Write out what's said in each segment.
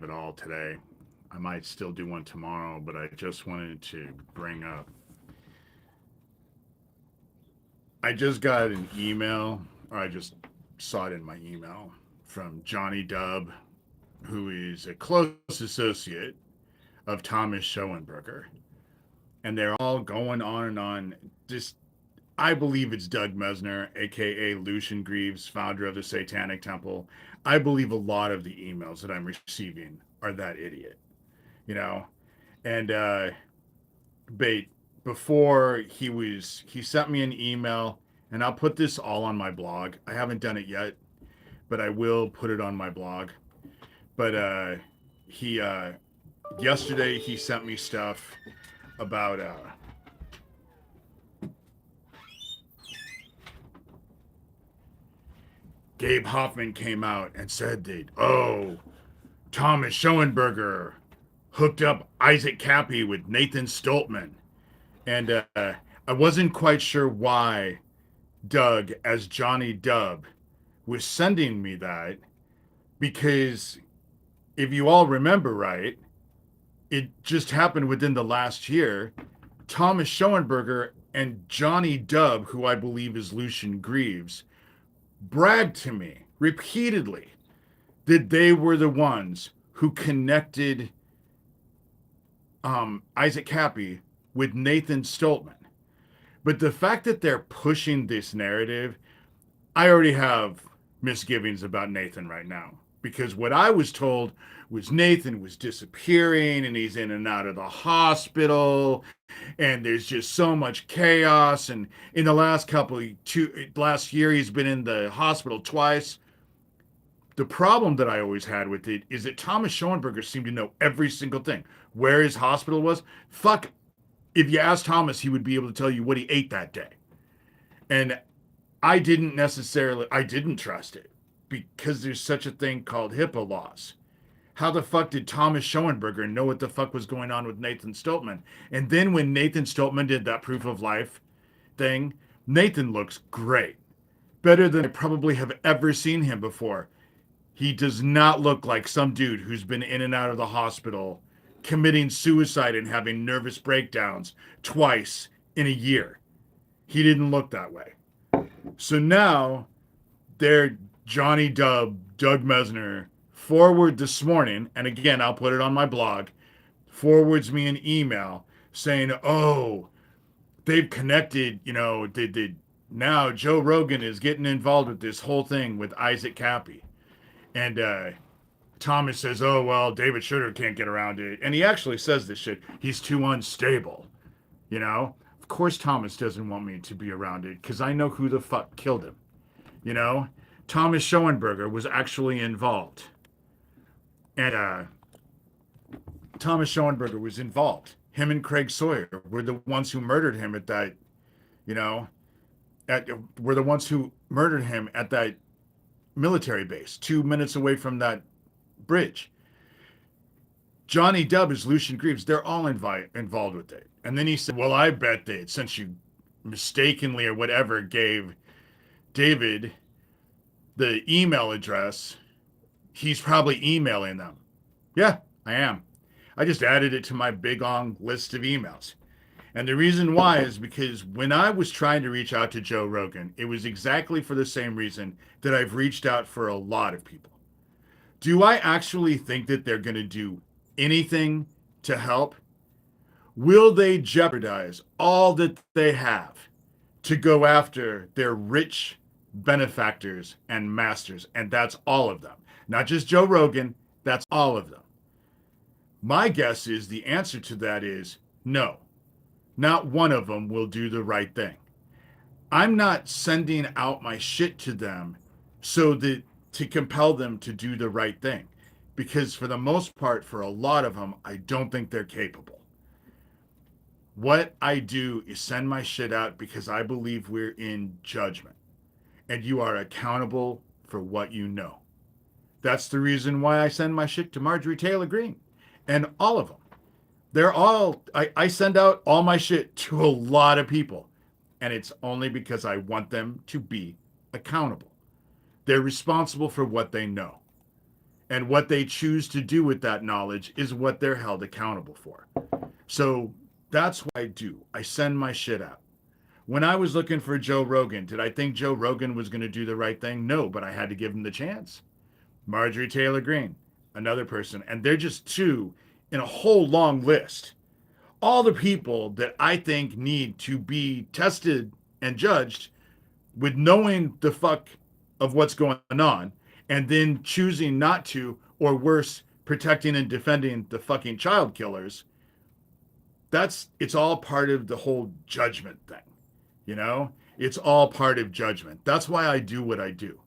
live at all today. I might still do one tomorrow, but I just wanted to bring up. I just got an email, or I just saw it in my email from Johnny Dubb, who is a close associate of Thomas Schoenberger. And they're all going on and on. Just, I believe it's Doug Mesner, aka Lucian Greaves, founder of the Satanic Temple. I believe a lot of the emails that I'm receiving are that idiot, you know? And but before he sent me an email, and I'll put this all on my blog. I haven't done it yet, but I will put it on my blog. But he yesterday he sent me stuff about Gabe Hoffman came out and said that, oh, Thomas Schoenberger hooked up Isaac Kappy with Nathan Stoltman. And I wasn't quite sure why Doug, as Johnny Dubb, was sending me that, because if you all remember right, it just happened within the last year. Thomas Schoenberger and Johnny Dubb, who I believe is Lucian Greaves, bragged to me repeatedly that they were the ones who connected Isaac Kappy with Nathan Stoltman. But the fact that they're pushing this narrative, I already have misgivings about Nathan right now. Because what I was told was Nathan was disappearing and he's in and out of the hospital and there's just so much chaos. And in the last year, he's been in the hospital twice. The problem that I always had with it is that Thomas Schoenberger seemed to know every single thing. Where his hospital was, fuck, if you asked Thomas, he would be able to tell you what he ate that day. And I didn't trust it because there's such a thing called HIPAA laws. How the fuck did Thomas Schoenberger know what the fuck was going on with Nathan Stoltman? And then when Nathan Stoltman did that proof of life thing, Nathan looks great. Better than I probably have ever seen him before. He does not look like some dude who's been in and out of the hospital, committing suicide and having nervous breakdowns twice in a year. He didn't look that way. So now, they're Johnny Dubb, Doug Mesner, forward this morning, and again, I'll put it on my blog, forwards me an email saying, oh, they've connected, now Joe Rogan is getting involved with this whole thing with Isaac Kappy. And Thomas says, oh, well, David Shurter can't get around it. And he actually says this shit. He's too unstable, you know? Of course Thomas doesn't want me to be around it because I know who the fuck killed him, you know? Thomas Schoenberger was actually involved. And Thomas Schoenberger was involved. Him and Craig Sawyer were the ones who murdered him at that, were the ones who murdered him at that military base 2 minutes away from that bridge. Johnny Dubb is Lucian Greaves. They're all involved with it. And then he said, well, I bet that since you mistakenly or whatever gave David the email address, he's probably emailing them. Yeah, I am. I just added it to my big long list of emails. And the reason why is because when I was trying to reach out to Joe Rogan, it was exactly for the same reason that I've reached out for a lot of people. Do I actually think that they're going to do anything to help? Will they jeopardize all that they have to go after their rich benefactors and masters? And that's all of them. Not just Joe Rogan, that's all of them. My guess is the answer to that is no. Not one of them will do the right thing. I'm not sending out my shit to them so that to compel them to do the right thing. Because for the most part, for a lot of them, I don't think they're capable. What I do is send my shit out because I believe we're in judgment. And you are accountable for what you know. That's the reason why I send my shit to Marjorie Taylor Greene. And all of them. I send out all my shit to a lot of people. And it's only because I want them to be accountable. They're responsible for what they know. And what they choose to do with that knowledge is what they're held accountable for. So that's what I do. I send my shit out. When I was looking for Joe Rogan, did I think Joe Rogan was going to do the right thing? No, but I had to give him the chance. Marjorie Taylor Greene, another person. And they're just two in a whole long list. All the people that I think need to be tested and judged with knowing the fuck of what's going on and then choosing not to, or worse, protecting and defending the fucking child killers. It's all part of the whole judgment thing. You know, it's all part of judgment. That's why I do what I do.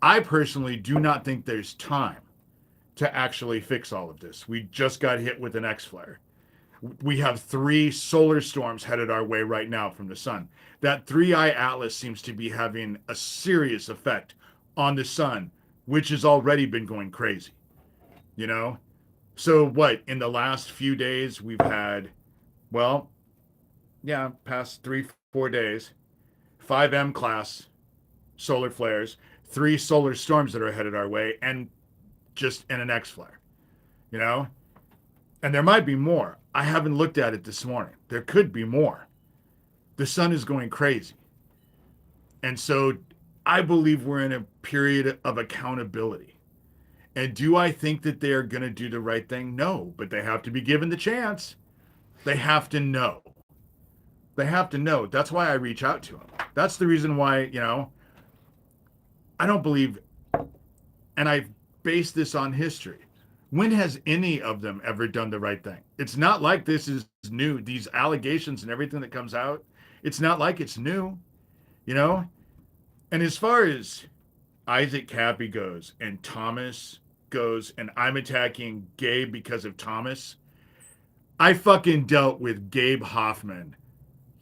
I personally do not think there's time to actually fix all of this. We just got hit with an X flare. We have 3 solar storms headed our way right now from the sun. That 3-eye atlas seems to be having a serious effect on the sun, which has already been going crazy. You know? So what, in the last few days we've had, well, yeah, past 3-4 days, 5M class solar flares, 3 solar storms that are headed our way, and just in an X flare. You know? And there might be more. I haven't looked at it this morning. There could be more. The sun is going crazy. And so I believe we're in a period of accountability. And do I think that they are going to do the right thing? No, but they have to be given the chance. They have to know. They have to know. That's why I reach out to them. That's the reason why, you know, I don't believe, and I base this on history. When has any of them ever done the right thing? It's not like this is new. These allegations and everything that comes out, it's not like it's new, you know? And as far as Issac Kappy goes and Thomas goes, and I'm attacking Gabe because of Thomas, I fucking dealt with Gabe Hoffman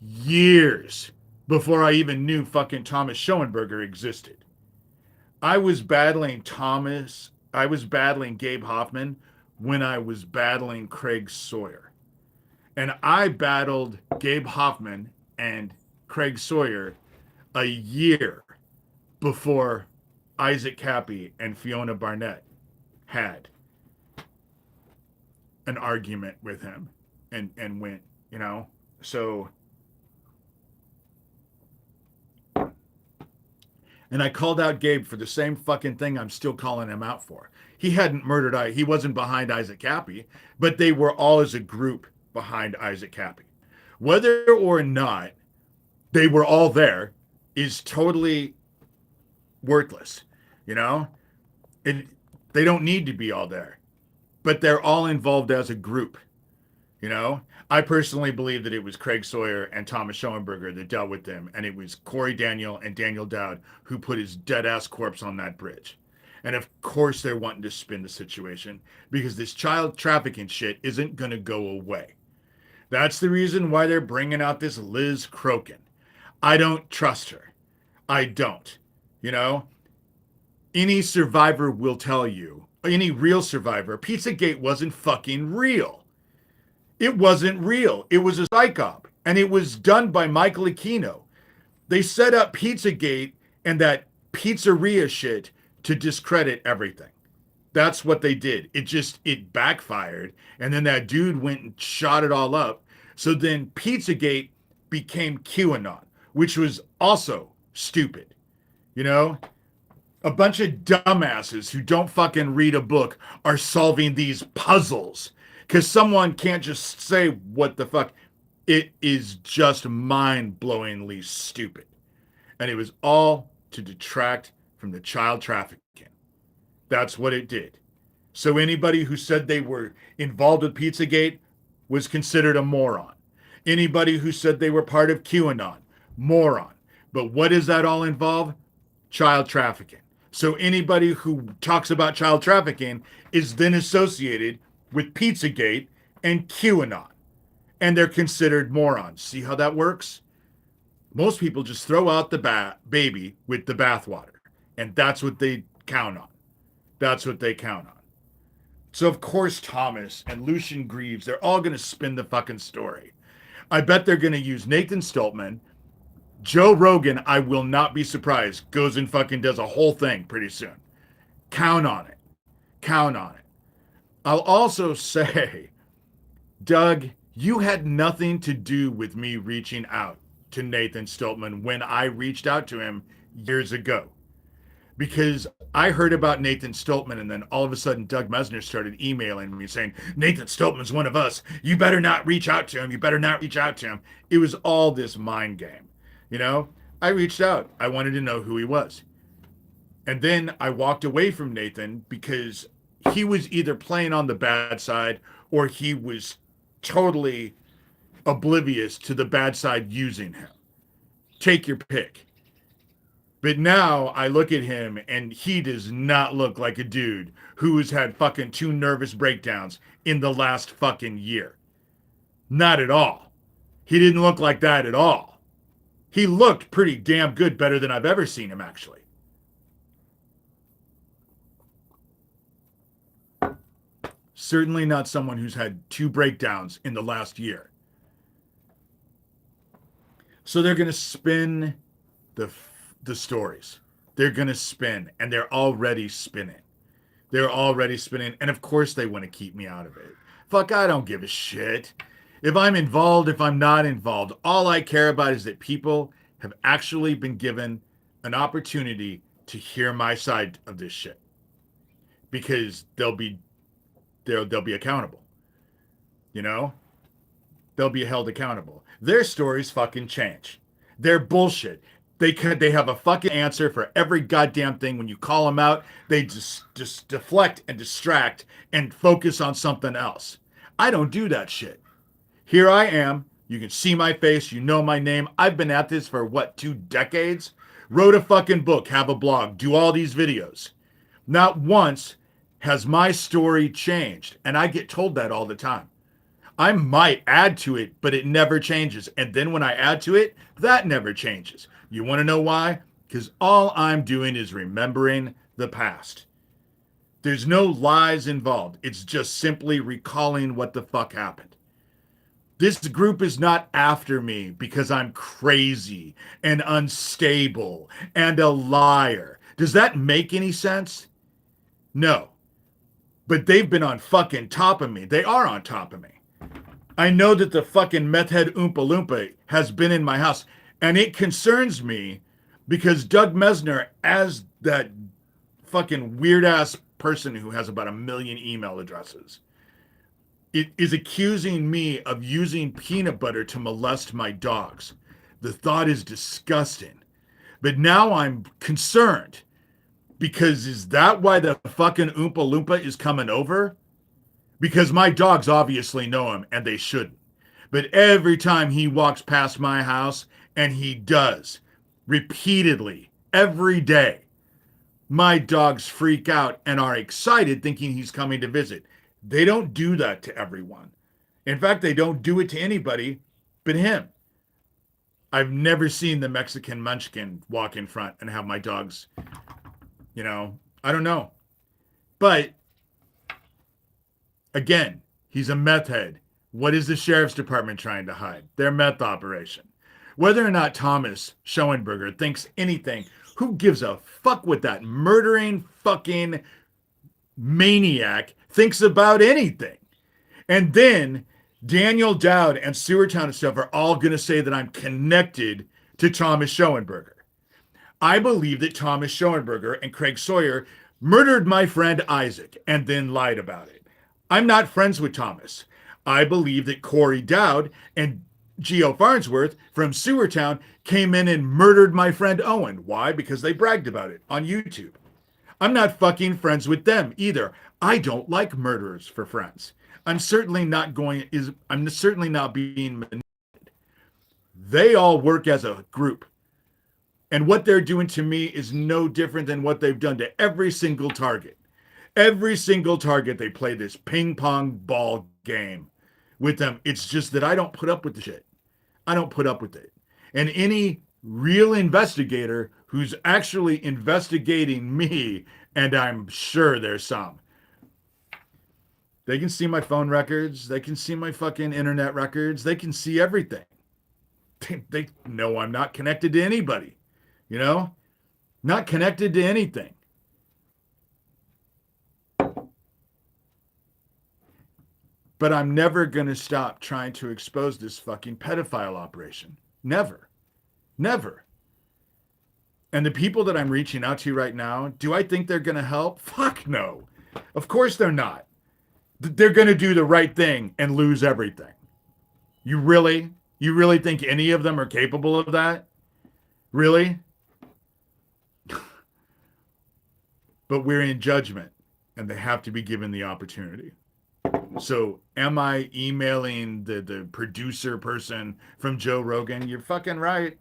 years before I even knew fucking Thomas Schoenberger existed. I was battling Gabe Hoffman when I was battling Craig Sawyer. And I battled Gabe Hoffman and Craig Sawyer a year before Issac Kappy and Fiona Barnett had an argument with him and went, you know? So, and I called out Gabe for the same fucking thing I'm still calling him out for. He hadn't murdered, he wasn't behind Issac Kappy, but they were all as a group behind Issac Kappy. Whether or not they were all there is totally worthless, you know? They don't need to be all there, but they're all involved as a group, you know? I personally believe that it was Craig Sawyer and Thomas Schoenberger that dealt with them, and it was Corey Daniel and Daniel Dowd who put his dead-ass corpse on that bridge. And of course they're wanting to spin the situation because this child trafficking shit isn't going to go away. That's the reason why they're bringing out this Liz Crokin. I don't trust her. I don't. You know? Any survivor will tell you, any real survivor, Pizzagate wasn't fucking real. It wasn't real. It was a psych op. And it was done by Michael Aquino. They set up Pizzagate and that pizzeria shit to discredit everything. That's what they did. It backfired. And then that dude went and shot it all up. So then Pizzagate became QAnon, which was also stupid. You know? A bunch of dumbasses who don't fucking read a book are solving these puzzles because someone can't just say what the fuck. It is just mind-blowingly stupid. And it was all to detract from the child trafficking. That's what it did. So anybody who said they were involved with Pizzagate was considered a moron. Anybody who said they were part of QAnon, moron. But what does that all involve? Child trafficking. So anybody who talks about child trafficking is then associated with Pizzagate and QAnon. And they're considered morons. See how that works? Most people just throw out the baby with the bathwater. And that's what they count on. That's what they count on. So of course Thomas and Lucian Greaves, they're all going to spin the fucking story. I bet they're going to use Nathan Stoltman. Joe Rogan, I will not be surprised, goes and fucking does a whole thing pretty soon. Count on it. Count on it. I'll also say, Doug, you had nothing to do with me reaching out to Nathan Stoltman when I reached out to him years ago. Because I heard about Nathan Stoltman, and then all of a sudden Doug Mesner started emailing me saying, Nathan Stoltman's one of us. You better not reach out to him. You better not reach out to him. It was all this mind game. You know, I reached out. I wanted to know who he was. And then I walked away from Nathan because he was either playing on the bad side or he was totally oblivious to the bad side using him. Take your pick. But now I look at him and he does not look like a dude who has had fucking 2 nervous breakdowns in the last fucking year. Not at all. He didn't look like that at all. He looked pretty damn good, better than I've ever seen him, actually. Certainly not someone who's had 2 breakdowns in the last year. So they're going to spin the stories. They're going to spin, and they're already spinning. They're already spinning, and of course they want to keep me out of it. Fuck, I don't give a shit. If I'm involved, if I'm not involved, all I care about is that people have actually been given an opportunity to hear my side of this shit. Because they'll be accountable. You know? They'll be held accountable. Their stories fucking change. They're bullshit. They have a fucking answer for every goddamn thing. When you call them out, they just deflect and distract and focus on something else. I don't do that shit. Here I am. You can see my face. You know my name. I've been at this for, 2 decades? Wrote a fucking book, have a blog, do all these videos. Not once has my story changed. And I get told that all the time. I might add to it, but it never changes. And then when I add to it, that never changes. You want to know why? Because all I'm doing is remembering the past. There's no lies involved. It's just simply recalling what the fuck happened. This group is not after me because I'm crazy and unstable and a liar. Does that make any sense? No. But they've been on fucking top of me. They are on top of me. I know that the fucking meth head Oompa Loompa has been in my house, and it concerns me because Doug Mesner, as that fucking weird ass person who has about 1 million email addresses, it is accusing me of using peanut butter to molest my dogs. The thought is disgusting. But now I'm concerned because is that why the fucking Oompa Loompa is coming over? Because my dogs obviously know him, and they shouldn't. But every time he walks past my house, and he does, repeatedly, every day, my dogs freak out and are excited thinking he's coming to visit. They don't do that to everyone. In fact, they don't do it to anybody but him. I've never seen the Mexican munchkin walk in front and have my dogs, I don't know. But again, he's a meth head. What is the sheriff's department trying to hide? Their meth operation. Whether or not Thomas Schoenberger thinks anything, who gives a fuck what that murdering fucking maniac thinks about anything? And then Daniel Dowd and Sewertown and stuff are all going to say that I'm connected to Thomas Schoenberger. I believe that Thomas Schoenberger and Craig Sawyer murdered my friend Isaac and then lied about it. I'm not friends with Thomas. I believe that Corey Dowd and Geo Farnsworth from Sewertown came in and murdered my friend Owen. Why? Because they bragged about it on YouTube. I'm not fucking friends with them either. I don't like murderers for friends. I'm certainly not being manipulated. They all work as a group. And what they're doing to me is no different than what they've done to every single target. Every single target, they play this ping pong ball game with them. It's just that I don't put up with the shit. I don't put up with it. And any real investigator who's actually investigating me, and I'm sure there's some, they can see my phone records. They can see my fucking internet records. They can see everything. They know I'm not connected to anybody, not connected to anything. But I'm never going to stop trying to expose this fucking pedophile operation. Never. Never. And the people that I'm reaching out to right now, do I think they're going to help? Fuck no. Of course they're not. They're going to do the right thing and lose everything. You really think any of them are capable of that? Really? But we're in judgment and they have to be given the opportunity. So am I emailing the producer person from Joe Rogan? You're fucking right.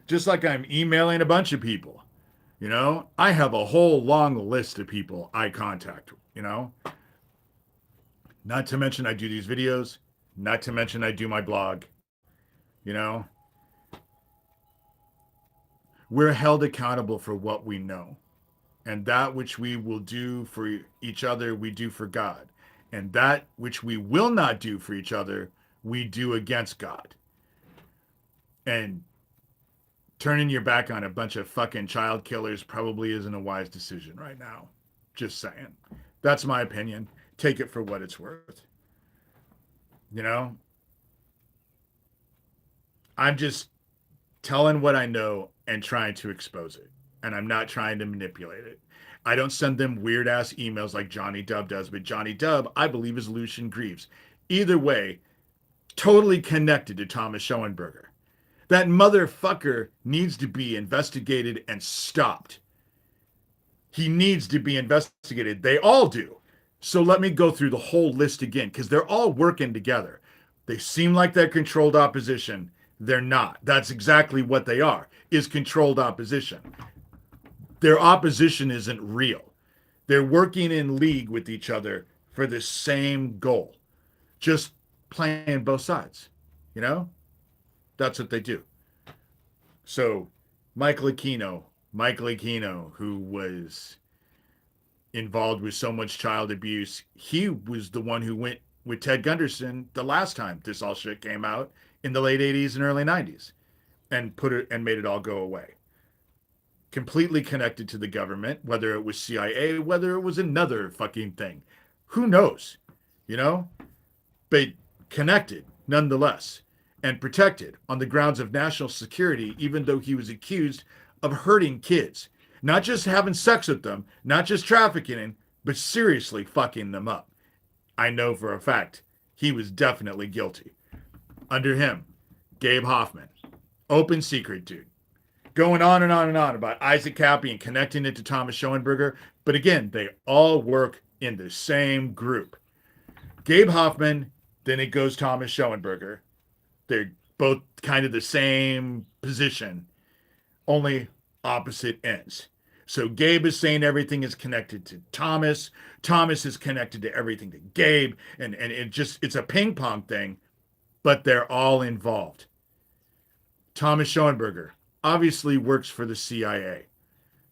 Just like I'm emailing a bunch of people. You know, I have a whole long list of people I contact, you know. Not to mention I do these videos, not to mention I do my blog, you know. We're held accountable for what we know. And that which we will do for each other, we do for God. And that which we will not do for each other, we do against God. And turning your back on a bunch of fucking child killers probably isn't a wise decision right now. Just saying. That's my opinion. Take it for what it's worth. You know? I'm just telling what I know and trying to expose it. And I'm not trying to manipulate it. I don't send them weird ass emails like Johnny Dub does, but Johnny Dub, I believe, is Lucian Greaves. Either way, totally connected to Thomas Schoenberger. That motherfucker needs to be investigated and stopped. He needs to be investigated. They all do. So let me go through the whole list again, because they're all working together. They seem like they're controlled opposition. They're not. That's exactly what they are, is controlled opposition. Their opposition isn't real. They're working in league with each other for the same goal, just playing both sides. You know? That's what they do. So Michael Aquino, who was involved with so much child abuse, he was the one who went with Ted Gunderson the last time this all shit came out in the late 80s and early 90s and put it and made it all go away. Completely connected to the government, whether it was CIA, whether it was another fucking thing. Who knows? You know? But connected nonetheless and protected on the grounds of national security, even though he was accused of hurting kids. Not just having sex with them, not just trafficking, but seriously fucking them up. I know for a fact he was definitely guilty. Under him, Gabe Hoffman, open secret dude. Going on and on and on about Issac Kappy and connecting it to Thomas Schoenberger. But again, they all work in the same group. Gabe Hoffman, then it goes Thomas Schoenberger. They're both kind of the same position, only opposite ends. So Gabe is saying everything is connected to Thomas. Thomas is connected to everything to Gabe. And it's a ping pong thing, but they're all involved. Thomas Schoenberger obviously works for the CIA.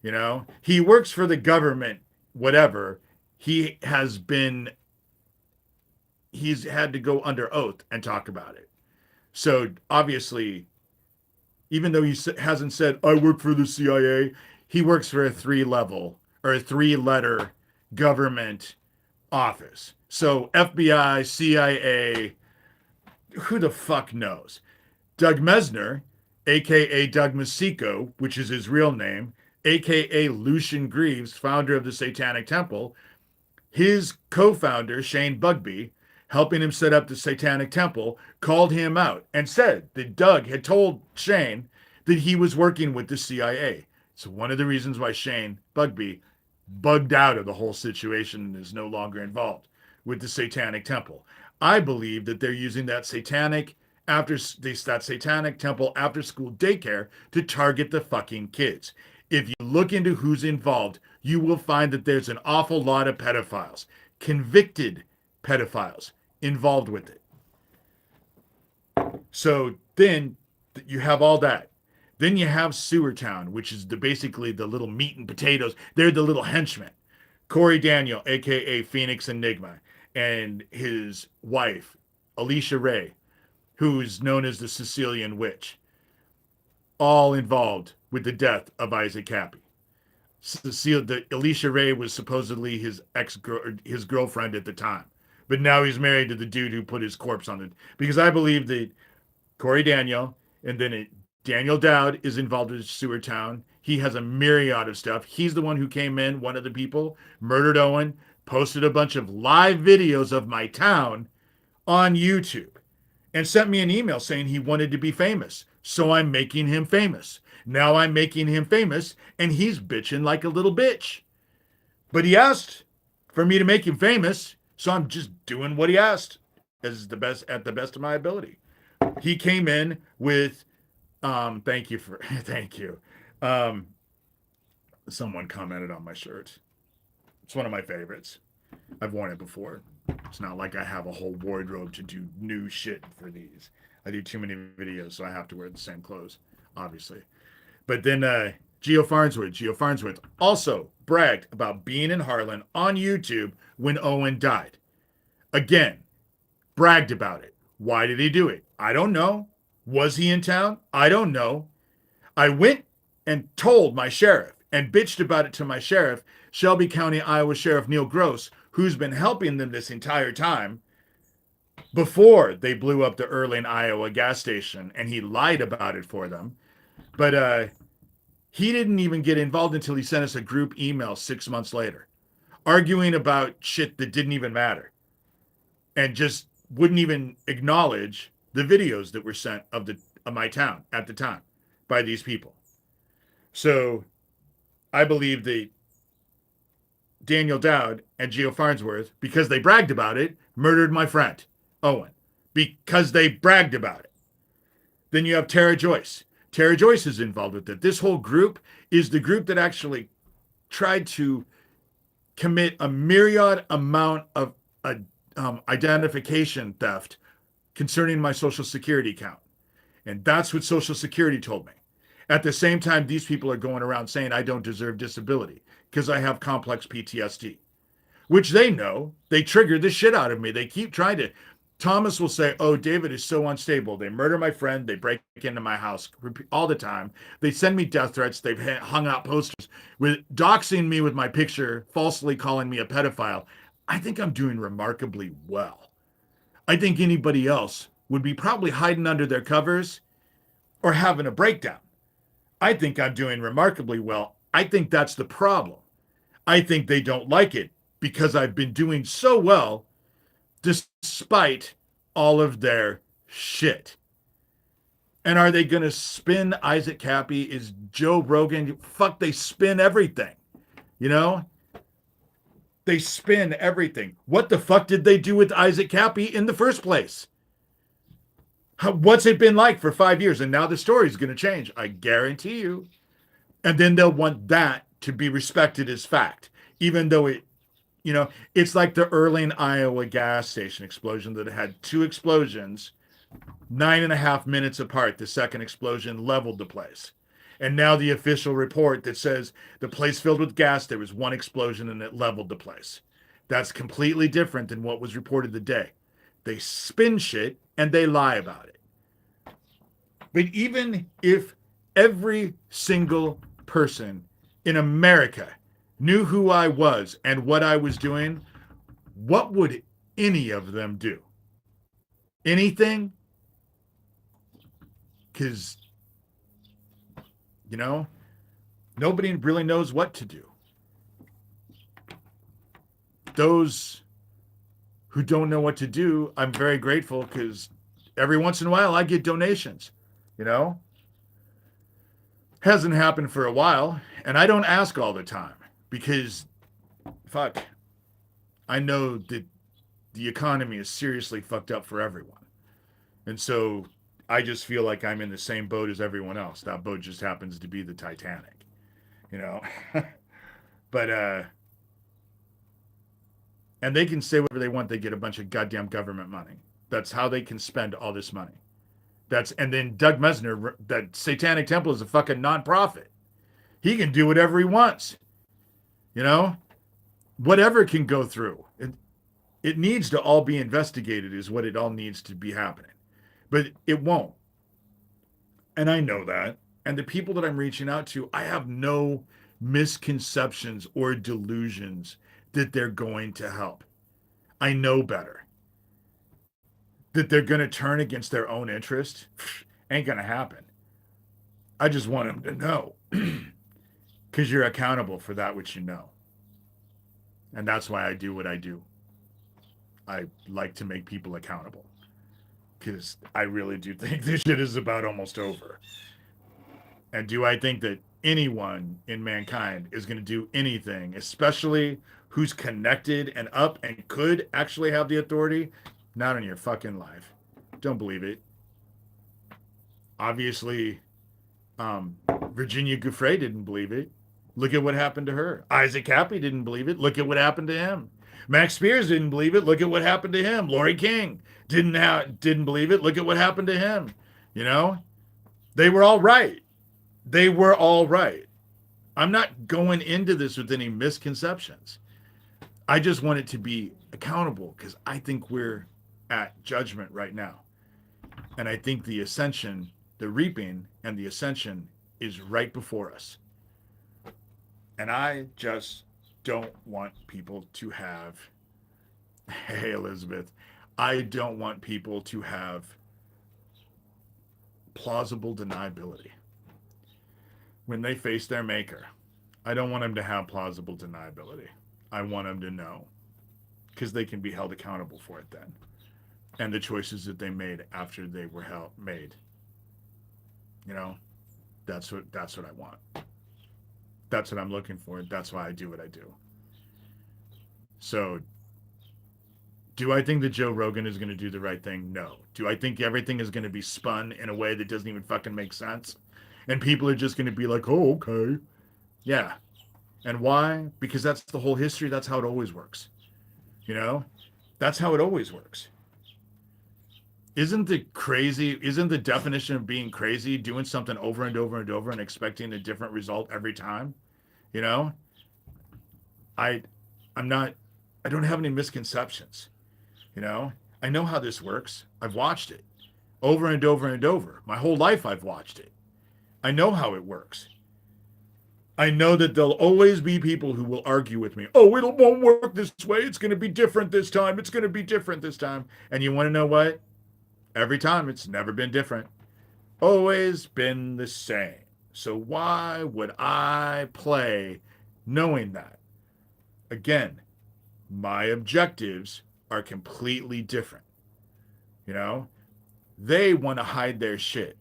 You know, he works for the government, whatever. He's had to go under oath and talk about it. So obviously, even though he hasn't said, I work for the CIA, he works for a 3-letter government office. So FBI, CIA, who the fuck knows? Doug Mesner, a.k.a. Doug Masico, which is his real name, a.k.a. Lucian Greaves, founder of the Satanic Temple, his co-founder, Shane Bugbee, helping him set up the Satanic Temple, called him out and said that Doug had told Shane that he was working with the CIA. So one of the reasons why Shane Bugbee bugged out of the whole situation and is no longer involved with the Satanic Temple. I believe that they're using that Satanic Temple after school daycare to target the fucking kids. If you look into who's involved, you will find that there's an awful lot of pedophiles, convicted pedophiles involved with it. So then you have all that. Then you have Sewertown, which is basically the little meat and potatoes. They're the little henchmen. Corey Daniel, a.k.a. Phoenix Enigma, and his wife, Alicia Ray, who's known as the Sicilian Witch, all involved with the death of Issac Kappy. Alicia Ray was supposedly his girlfriend at the time, But now he's married to the dude who put his corpse on it. Because I believe that Corey Daniel and then Daniel Dowd is involved with Sewer Town. He has a myriad of stuff. He's the one who came in, one of the people, murdered Owen, posted a bunch of live videos of my town on YouTube, and sent me an email saying he wanted to be famous. So I'm making him famous. Now I'm making him famous, and he's bitching like a little bitch. But he asked for me to make him famous, so I'm just doing what he asked as the best at the best of my ability. He came in with thank you for thank you. Um Someone commented on my shirt. It's one of my favorites. I've worn it before. It's not like I have a whole wardrobe to do new shit for these. I do too many videos, so I have to wear the same clothes, obviously. But then Geo Farnsworth also bragged about being in Harlan on YouTube when Owen died. Again, bragged about it. Why did he do it? I don't know. Was he in town? I don't know. I went and told my sheriff and bitched about it to my sheriff, Shelby County, Iowa Sheriff Neil Gross, who's been helping them this entire time before they blew up the Erling, Iowa gas station, and he lied about it for them. But he didn't even get involved until he sent us a group email 6 months later, arguing about shit that didn't even matter, and just wouldn't even acknowledge the videos that were sent of my town at the time by these people. So I believe that Daniel Dowd and Geo Farnsworth, because they bragged about it, murdered my friend, Owen, because they bragged about it. Then you have Tara Joyce. Tara Joyce is involved with it. This whole group is the group that actually tried to commit a myriad amount of identification theft concerning my Social Security account. And that's what Social Security told me. At the same time, these people are going around saying I don't deserve disability because I have complex PTSD, which they know. They triggered the shit out of me. They keep trying to. Thomas will say, oh, David is so unstable. They murder my friend. They break into my house all the time. They send me death threats. They've hung out posters with doxing me with my picture, falsely calling me a pedophile. I think I'm doing remarkably well. I think anybody else would be probably hiding under their covers or having a breakdown. I think I'm doing remarkably well. I think that's the problem. I think they don't like it because I've been doing so well despite all of their shit. And are they going to spin Issac Kappy? Is Joe Rogan? Fuck, they spin everything. You know? They spin everything. What the fuck did they do with Issac Kappy in the first place? What's it been like for 5 years? And now the story's going to change. I guarantee you. And then they'll want that to be respected as fact, even though it's like the Erling, Iowa gas station explosion that had two explosions, 9.5 minutes apart. The second explosion leveled the place. And now the official report that says the place filled with gas, there was one explosion and it leveled the place. That's completely different than what was reported the day. They spin shit and they lie about it. But even if every single person in America knew who I was and what I was doing, what would any of them do? Anything? Because, nobody really knows what to do. Those who don't know what to do, I'm very grateful because every once in a while I get donations, Hasn't happened for a while, and I don't ask all the time because, fuck, I know that the economy is seriously fucked up for everyone. And so I just feel like I'm in the same boat as everyone else. That boat just happens to be the Titanic, But, and they can say whatever they want. They get a bunch of goddamn government money. That's how they can spend all this money. And then Doug Mesner, that Satanic Temple is a fucking nonprofit. He can do whatever he wants. Whatever can go through. It needs to all be investigated is what it all needs to be happening. But it won't. And I know that. And the people that I'm reaching out to, I have no misconceptions or delusions that they're going to help. I know better. That they're going to turn against their own interest ain't going to happen. I just want them to know because you're accountable for that which you know. And that's why I do what I do. I like to make people accountable because I really do think this shit is about almost over. And do I think that anyone in mankind is going to do anything, especially who's connected and up and could actually have the authority? Not in your fucking life. Don't believe it. Obviously, Virginia Giuffre didn't believe it. Look at what happened to her. Isaac Kappy didn't believe it. Look at what happened to him. Max Spears didn't believe it. Look at what happened to him. Lori King didn't believe it. Look at what happened to him. You know, they were all right. They were all right. I'm not going into this with any misconceptions. I just want it to be accountable because I think we're at judgment right now. And I think the ascension, the reaping and the ascension is right before us. And I just don't want people to have, hey, Elizabeth, I don't want people to have plausible deniability when they face their maker. I don't want them to have plausible deniability. I want them to know because they can be held accountable for it then. And the choices that they made after they were made. You know, that's what I want. That's what I'm looking for. That's why I do what I do. So, do I think that Joe Rogan is going to do the right thing? No. Do I think everything is going to be spun in a way that doesn't even fucking make sense? And people are just going to be like, oh, okay. Yeah. And why? Because that's the whole history. That's how it always works. You know? That's how it always works. Isn't the definition of being crazy doing something over and over and over and expecting a different result every time? You know? I don't have any misconceptions. You know? I know how this works. I've watched it over and over and over. My whole life I've watched it. I know how it works. I know that there'll always be people who will argue with me. Oh, it won't work this way. It's going to be different this time. It's going to be different this time. And you want to know what? Every time it's never been different. Always been the same. So why would I play knowing that? Again, my objectives are completely different. You know, they want to hide their shit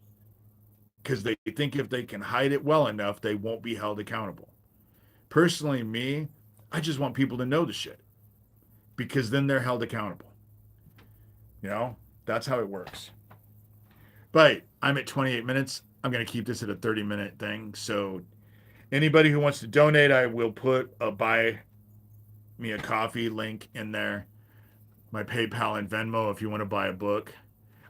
because they think if they can hide it well enough, they won't be held accountable. Personally, me, I just want people to know the shit because then they're held accountable. You know, that's how it works. But I'm at 28 minutes. I'm going to keep this at a 30-minute thing. So anybody who wants to donate, I will put a buy me a coffee link in there. My PayPal and Venmo if you want to buy a book.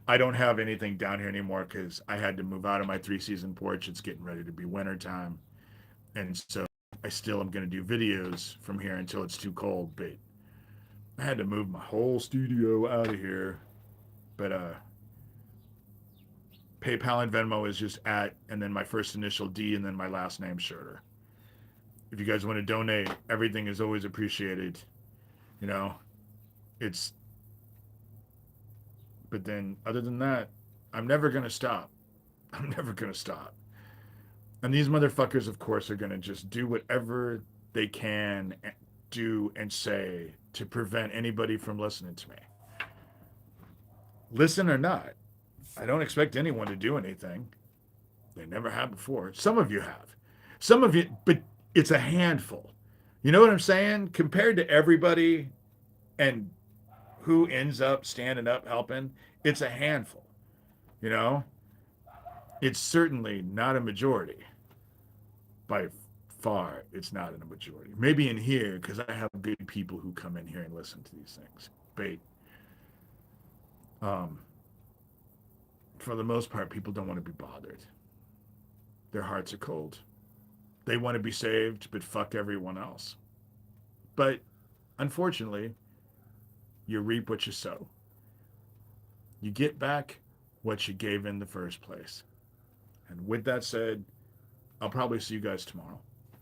I don't have anything down here anymore because I had to move out of my 3-season porch. It's getting ready to be winter time. And so I still am going to do videos from here until it's too cold. But I had to move my whole studio out of here. But PayPal and Venmo is just at, and then my first initial D, and then my last name, Shurter. If you guys want to donate, everything is always appreciated. You know, it's, but then other than that, I'm never going to stop. I'm never going to stop. And these motherfuckers, of course, are going to just do whatever they can do and say to prevent anybody from listening to me. Listen or not, I don't expect anyone to do anything. They never have before. Some of you have. Some of you, but it's a handful. You know what I'm saying? Compared to everybody and who ends up standing up helping, it's a handful. You know? It's certainly not a majority. By far, it's not in a majority. Maybe in here, because I have good people who come in here and listen to these things. But for the most part, people don't want to be bothered. Their hearts are cold. They want to be saved, but fuck everyone else. But unfortunately, you reap what you sow. You get back what you gave in the first place. And with that said, I'll probably see you guys tomorrow.